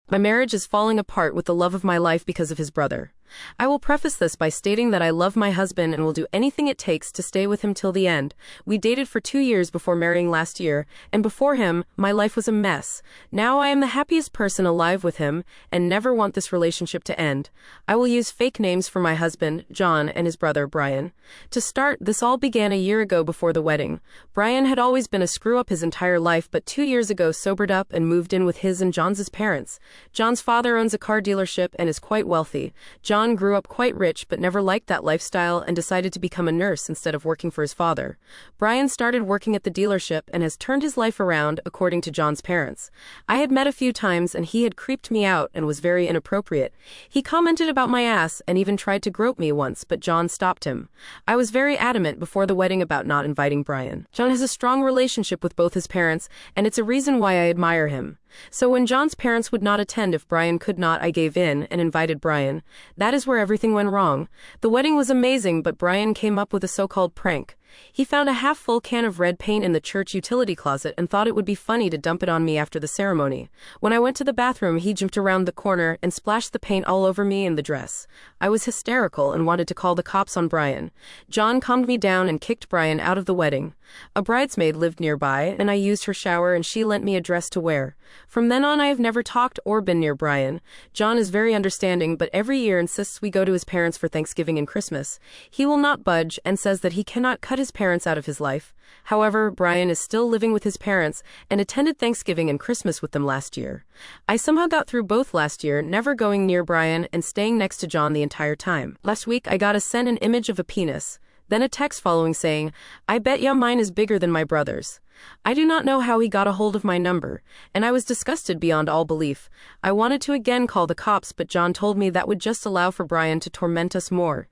My marriage is falling apart with the love of my life because of his brother. I will preface this by stating that I love my husband and will do anything it takes to stay with him till the end. We dated for 2 years before marrying last year, and before him, my life was a mess. Now I am the happiest person alive with him, and never want this relationship to end. I will use fake names for my husband, John, and his brother, Brian. To start, this all began a year ago before the wedding. Brian had always been a screw-up his entire life, but 2 years ago sobered up and moved in with his and John's parents. John's father owns a car dealership and is quite wealthy. John grew up quite rich but never liked that lifestyle and decided to become a nurse instead of working for his father. Brian started working at the dealership and has turned his life around, according to John's parents. I had met a few times and he had creeped me out and was very inappropriate. He commented about my ass and even tried to grope me once, but John stopped him. I was very adamant before the wedding about not inviting Brian. John has a strong relationship with both his parents, and it's a reason why I admire him. So when John's parents would not attend if Brian could not, I gave in and invited Brian. That is where everything went wrong. The wedding was amazing, but Brian came up with a so-called prank. He found a half-full can of red paint in the church utility closet and thought it would be funny to dump it on me after the ceremony. When I went to the bathroom, he jumped around the corner and splashed the paint all over me and the dress. I was hysterical and wanted to call the cops on Brian. John calmed me down and kicked Brian out of the wedding. A bridesmaid lived nearby, and I used her shower and she lent me a dress to wear. From then on, I have never talked or been near Brian. John is very understanding, but every year insists we go to his parents for Thanksgiving and Christmas. He will not budge and says that he cannot cut his parents out of his life. However, Brian is still living with his parents and attended Thanksgiving and Christmas with them last year. I somehow got through both last year, never going near Brian and staying next to John the entire time. Last week, I got sent an image of a penis, then a text following saying, "I bet ya mine is bigger than my brother's." I do not know how he got a hold of my number, and I was disgusted beyond all belief. I wanted to again call the cops, but John told me that would just allow for Brian to torment us more.